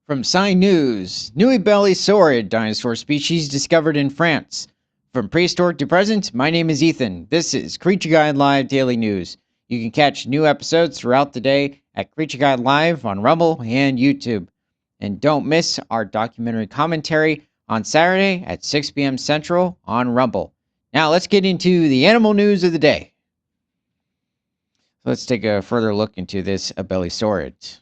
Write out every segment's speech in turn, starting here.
From Sci News, new Abelisaurid dinosaur species discovered in France. From prehistoric to present, my name is Ethan. This is Creature Guide Live Daily News. You can catch new episodes throughout the day at Creature Guide Live on Rumble and YouTube. And don't miss our documentary commentary on Saturday at 6 p.m. Central on Rumble. Now let's get into the animal news of the day. Let's take a further look into this Abelisaurid.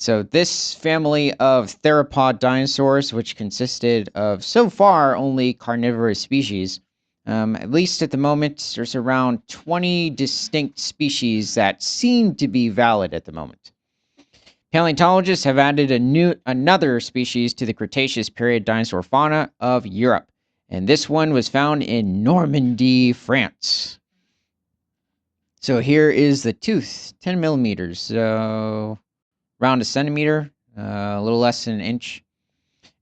So this family of theropod dinosaurs, which consisted of so far only carnivorous species, at least at the moment, there's around 20 distinct species that seem to be valid at the moment. Paleontologists have added another species to the Cretaceous period dinosaur fauna of Europe, and this one was found in Normandy, France. So here is the tooth, 10 millimeters, so around a centimeter, a little less than an inch.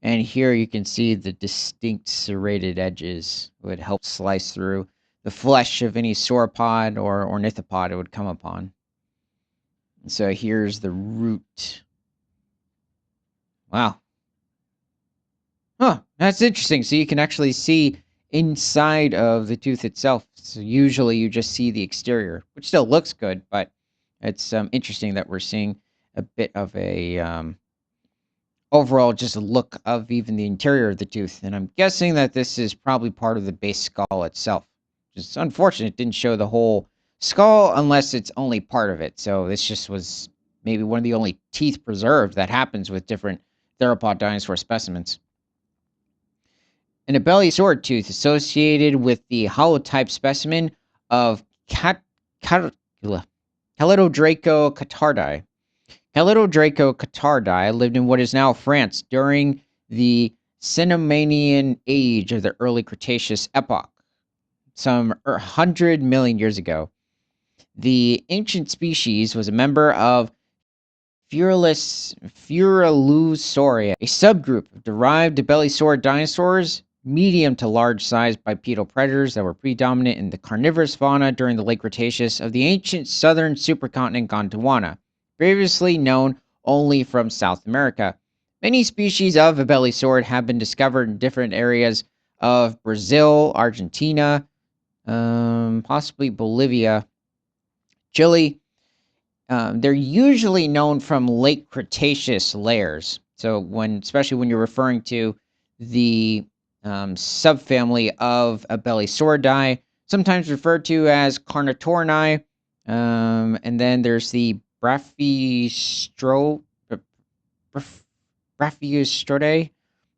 And here you can see the distinct serrated edges would help slice through the flesh of any sauropod or ornithopod it would come upon. And so here's the root. Wow. Huh, that's interesting. So you can actually see inside of the tooth itself. So usually you just see the exterior, which still looks good, but it's interesting that we're seeing a bit of a overall just a look of even the interior of the tooth. And I'm guessing that this is probably part of the base skull itself. It's unfortunate it didn't show the whole skull unless it's only part of it. So this just was maybe one of the only teeth preserved that happens with different theropod dinosaur specimens. An Abelisaurid tooth associated with the holotype specimen of Calidodraco catardi. Calidodraco catardi lived in what is now France during the Cenomanian age of the early Cretaceous epoch, some 100 million years ago. The ancient species was a member of Furulosauria, a subgroup of derived Abelisaurid dinosaurs, medium to large sized bipedal predators that were predominant in the carnivorous fauna during the late Cretaceous of the ancient southern supercontinent Gondwana, previously known only from South America. Many species of Abelisaurid have been discovered in different areas of Brazil, Argentina, possibly Bolivia, Chile. They're usually known from late Cretaceous layers. So especially when you're referring to the subfamily of Abelisauridae, sometimes referred to as Carnotaurinae, and then there's the Brachiosauridae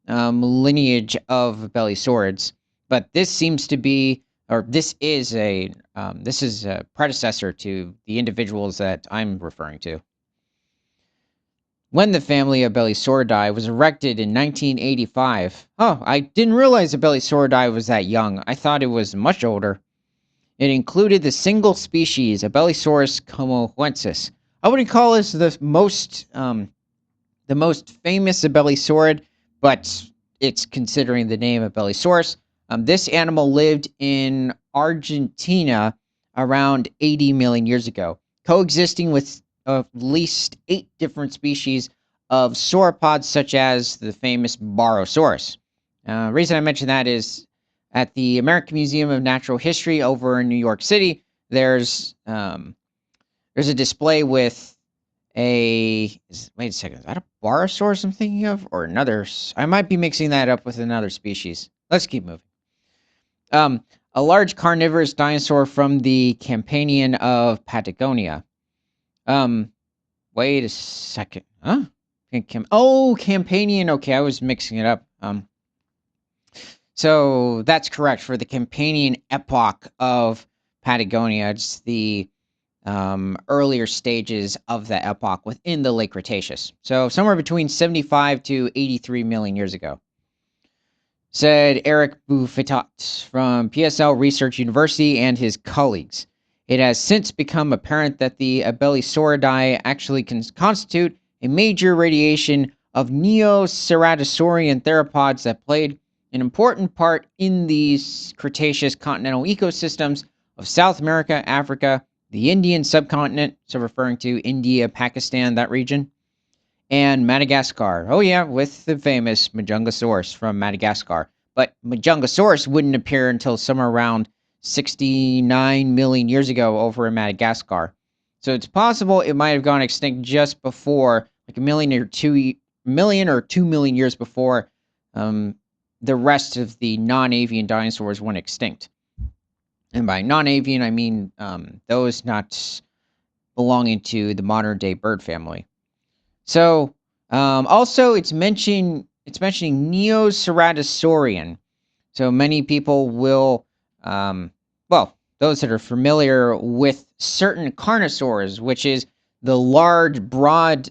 lineage of Abelisaurids. But this seems to be, or this is a predecessor to the individuals that I'm referring to. When the family of Abelisauridae was erected in 1985. Oh, I didn't realize Abelisauridae was that young. I thought it was much older. It included the single species Abelisaurus comohuensis. I wouldn't call this the most famous Abelisaurid, but it's considering the name Abelisaurus. This animal lived in Argentina around 80 million years ago, coexisting with at least 8 different species of sauropods, such as the famous Barosaurus. Reason I mention that is at the American Museum of Natural History over in New York City, there's a display with wait a second, is that a Barosaurus I'm thinking of, or another? I might be mixing that up with another species. Let's keep moving. A large carnivorous dinosaur from the Campanian of Patagonia. Wait a second. Huh? Campanian. Okay, I was mixing it up. So that's correct for the Campanian epoch of Patagonia. It's the earlier stages of the epoch within the late Cretaceous. So somewhere between 75 to 83 million years ago. Said Eric Buffetot from PSL Research University and his colleagues. It has since become apparent that the Abelisauridae actually constitute a major radiation of Neoceratosaurian theropods that played an important part in these Cretaceous continental ecosystems of South America, Africa, the Indian subcontinent, so referring to India, Pakistan, that region, and Madagascar. Oh yeah, with the famous Majungasaurus from Madagascar. But Majungasaurus wouldn't appear until somewhere around 69 million years ago over in Madagascar. So it's possible it might have gone extinct just before, like a million or 2 million years before um, the rest of the non-avian dinosaurs went extinct. And by non-avian, I mean those not belonging to the modern day bird family. So also it's mentioning Neoceratosaurian. So many people will, um, well, those that are familiar with certain carnosaurs, which is the large, broad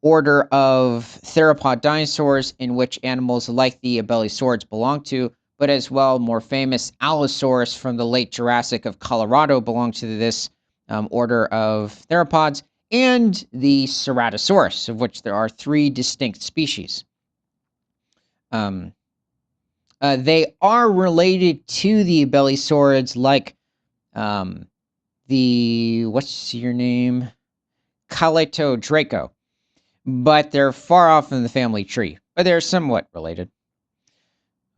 order of theropod dinosaurs in which animals like the Abelisaurid belong to, but as well, more famous Allosaurus from the late Jurassic of Colorado belong to this order of theropods, and the Ceratosaurus, of which there are three distinct species. Um, they are related to the Abelisaurids, like um, the what's your name, Draco, but they're far off in the family tree. But they're somewhat related.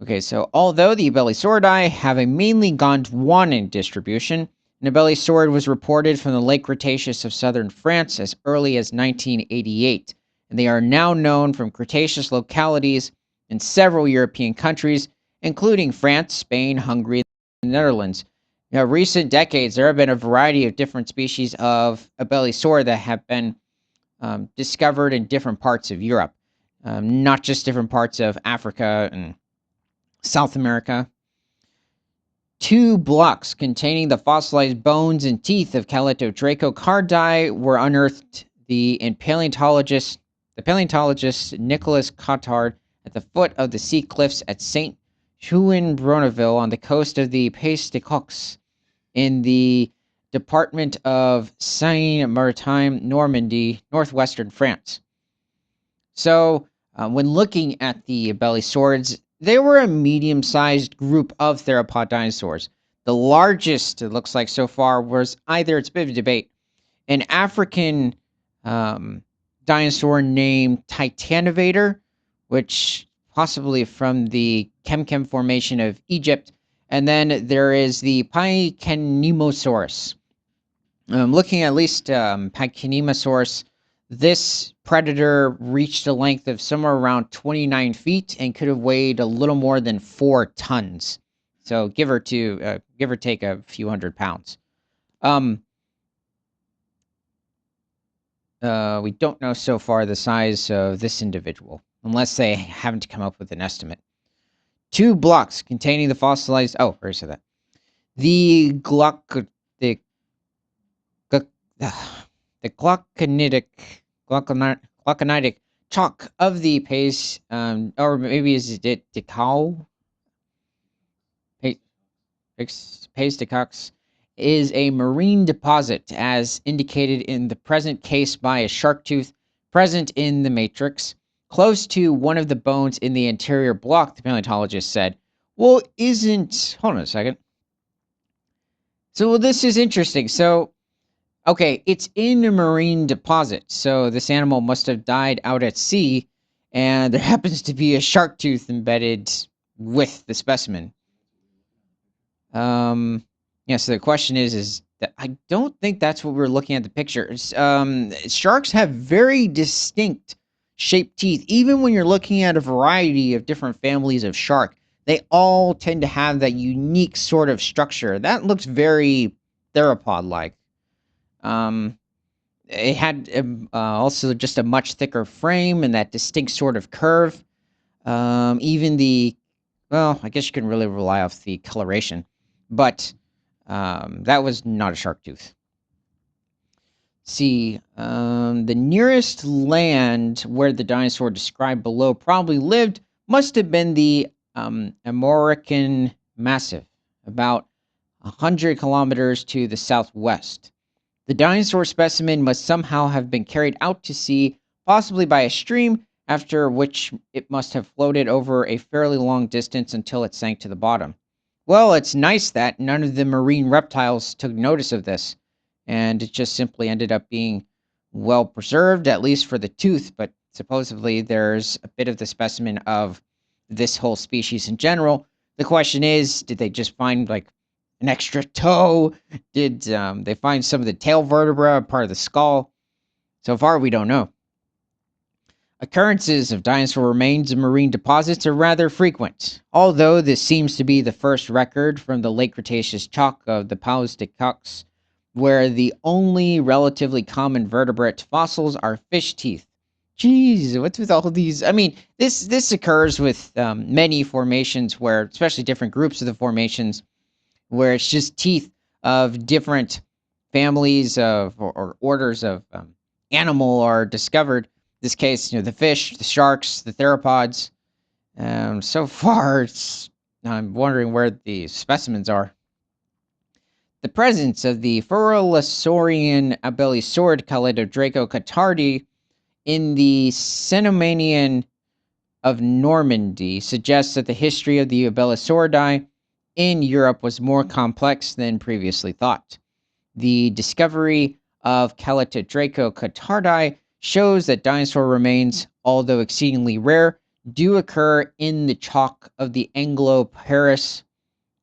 Okay, so although the Abelisauridae have a mainly Gondwanan distribution, an Abelisaurid was reported from the late Cretaceous of southern France as early as 1988, and they are now known from Cretaceous localities in several European countries, including France, Spain, Hungary, and the Netherlands. Recent decades, there have been a variety of different species of Abelisaurid that have been discovered in different parts of Europe, not just different parts of Africa and South America. Two blocks containing the fossilized bones and teeth of Dracocardi were unearthed the paleontologist Nicholas Cotard at the foot of the sea cliffs at Saint Juin-Bronaville on the coast of the Pays de Cox in the department of Seine-Maritime, Normandy, northwestern France. So, when looking at the Abelisaurids, they were a medium-sized group of theropod dinosaurs. The largest, it looks like so far, was either, it's a bit of a debate, an African dinosaur named Titanovator, which possibly from the Kemkem Formation of Egypt, and then there is the Pachynemosaurus. Looking at least Pachynemosaurus, this predator reached a length of somewhere around 29 feet and could have weighed a little more than 4 tons. So give or take a few hundred pounds. We don't know so far the size of this individual, unless they haven't come up with an estimate. Two blocks containing the fossilized. Oh, where is that? The glauconitic chalk of the Pays, or maybe is it Decau? Pays de Cox is a marine deposit, as indicated in the present case by a shark tooth present in the matrix, close to one of the bones in the anterior block, the paleontologist said. Well, hold on a second. So this is interesting. So, okay, it's in a marine deposit. So this animal must have died out at sea, and there happens to be a shark tooth embedded with the specimen. Yeah, so the question is that I don't think that's what we're looking at the pictures. Sharks have very distinct shaped teeth. Even when you're looking at a variety of different families of shark, they all tend to have that unique sort of structure. That looks very theropod-like. It had also just a much thicker frame and that distinct sort of curve. Well, I guess you can really rely off the coloration, but that was not a shark tooth. See, the nearest land where the dinosaur described below probably lived must have been the Armorican Massif, about 100 kilometers to the southwest. The dinosaur specimen must somehow have been carried out to sea, possibly by a stream, after which it must have floated over a fairly long distance until it sank to the bottom. Well, it's nice that none of the marine reptiles took notice of this, and it just simply ended up being well preserved, at least for the tooth, but supposedly there's a bit of the specimen of this whole species in general. The question is, did they just find like an extra toe? Did they find some of the tail vertebra, part of the skull? So far, we don't know. Occurrences of dinosaur remains in marine deposits are rather frequent, although this seems to be the first record from the late Cretaceous chalk of the Paus de Cox, where the only relatively common vertebrate fossils are fish teeth. Jeez, what's with all these? I mean, this occurs with many formations where, especially different groups of the formations, where it's just teeth of different families of or orders of animal are discovered. In this case, the fish, the sharks, the theropods. So far, I'm wondering where the specimens are. The presence of the Furulasaurian Abelisaurid Draco in the Cenomanian of Normandy suggests that the history of the Abelisauridae in Europe was more complex than previously thought. The discovery of Draco shows that dinosaur remains, although exceedingly rare, do occur in the chalk of the Anglo-Paris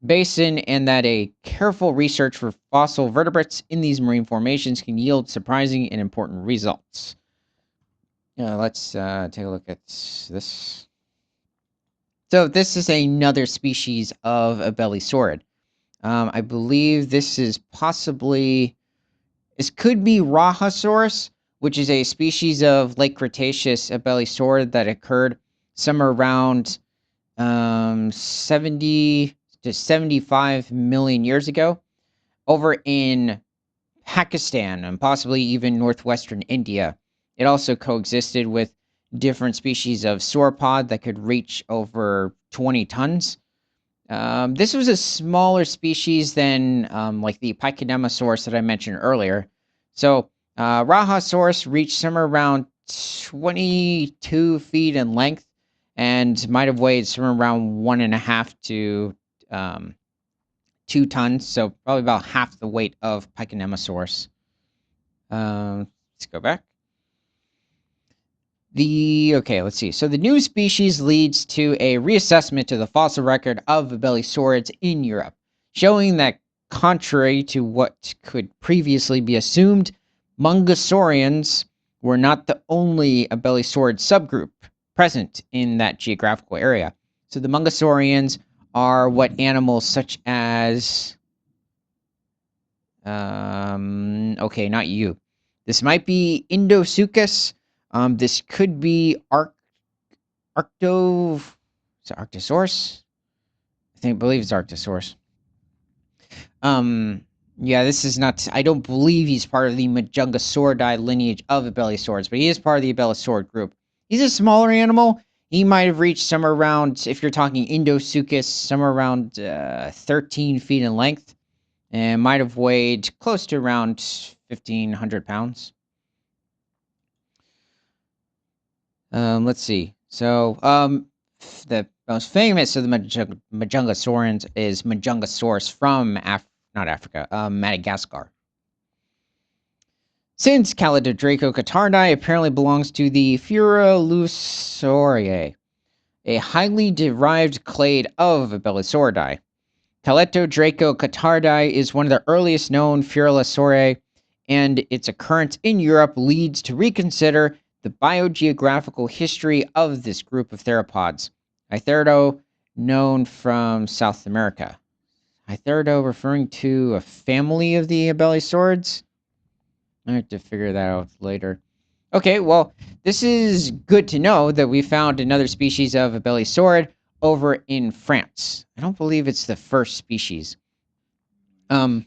Basin, and that a careful research for fossil vertebrates in these marine formations can yield surprising and important results. Let's take a look at this. So this is another species of Abelisaurid. I believe this is possibly... This could be Rahasaurus, which is a species of late Cretaceous Abelisaurid that occurred somewhere around 70 to 75 million years ago over in Pakistan and possibly even northwestern India. It also coexisted with different species of sauropod that could reach over 20 tons. This was a smaller species than like the Picodemasaurus that I mentioned earlier. So Rahasaurus reached somewhere around 22 feet in length and might have weighed somewhere around 1.5 to 2 tons. So probably about half the weight of Picodemasaurus. Let's go back. Let's see. So the new species leads to a reassessment of the fossil record of Abelisaurids in Europe, showing that contrary to what could previously be assumed, Mungosaurians were not the only Abelisaurid subgroup present in that geographical area. So the Mungosaurians are what animals such as... not you. This might be Indosuchus. This could be Arctosaurus? I believe it's Arctosaurus. Yeah, this is not... I don't believe he's part of the Majungasauridae lineage of Abelisaurids, but he is part of the Abelisaurid group. He's a smaller animal. He might have reached somewhere around, if you're talking Indosuchus, somewhere around 13 feet in length, and might have weighed close to around 1,500 pounds. Let's see. So, the most famous of the Majungasaurians is Majungasaurus from Madagascar. Since Draco apparently belongs to the Furulasauridae, a highly derived clade of Abelisauridae. Draco is one of the earliest known Furulasauridae, and its occurrence in Europe leads to reconsider the biogeographical history of this group of theropods. Hytherido, known from South America. Hytherido referring to a family of the Abelisaurids? I have to figure that out later. Okay, well, this is good to know that we found another species of Abelisaurid over in France. I don't believe it's the first species. Okay.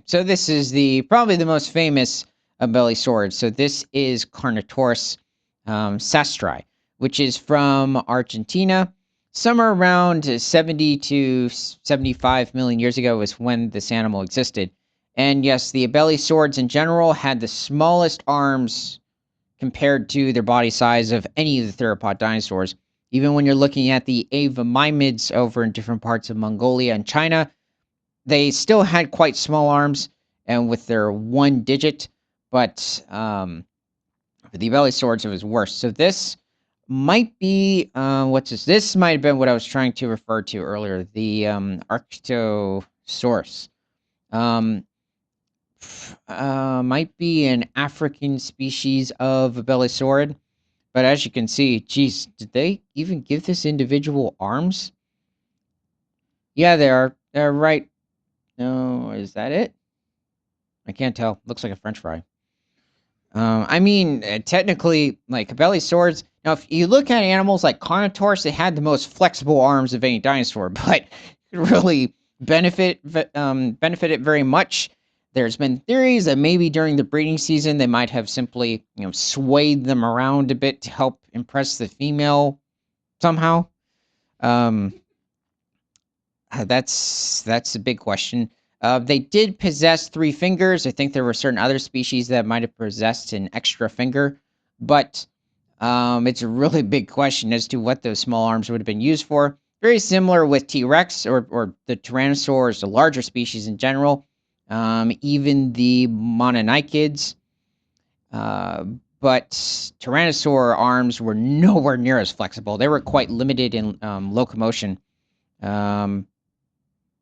So this is probably the most famous Abelisaurid. So this is Carnotaurus sastri, which is from Argentina. Somewhere around 70 to 75 million years ago was when this animal existed. And yes, the Abelisaurids in general had the smallest arms compared to their body size of any of the theropod dinosaurs. Even when you're looking at the Avamimids over in different parts of Mongolia and China, they still had quite small arms. and with their 1 digit, but for the Abelisaurid, it was worse. So this might be what's this? This might have been what I was trying to refer to earlier. The Arctosaurus. Might be an African species of Abelisaurid. But as you can see, geez, did they even give this individual arms? Yeah, they are. They're right. No, is that it? I can't tell. Looks like a French fry. I mean, technically, like Abelisaurid. Now, if you look at animals like Carnotaurus, they had the most flexible arms of any dinosaur, but really benefit it very much. There's been theories that maybe during the breeding season they might have simply, swayed them around a bit to help impress the female somehow. Um, that's a big question. They did possess 3 fingers. I think there were certain other species that might have possessed an extra finger, but it's a really big question as to what those small arms would have been used for. Very similar with T-Rex or the Tyrannosaurs, the larger species in general. Even the Mononychids. But Tyrannosaur arms were nowhere near as flexible. They were quite limited in locomotion.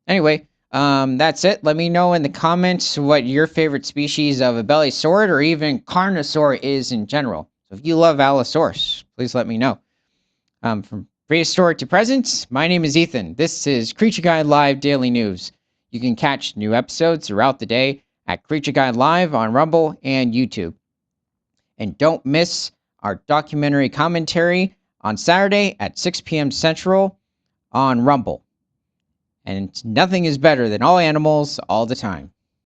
Anyway, that's it. Let me know in the comments what your favorite species of Abelisaurid or even Carnosaur is in general. So if you love Allosaurus, please let me know. From prehistoric to present, my name is Ethan. This is Creature Guide Live Daily News. You can catch new episodes throughout the day at Creature Guide Live on Rumble and YouTube. And don't miss our documentary commentary on Saturday at 6 p.m. Central on Rumble. And nothing is better than all animals all the time.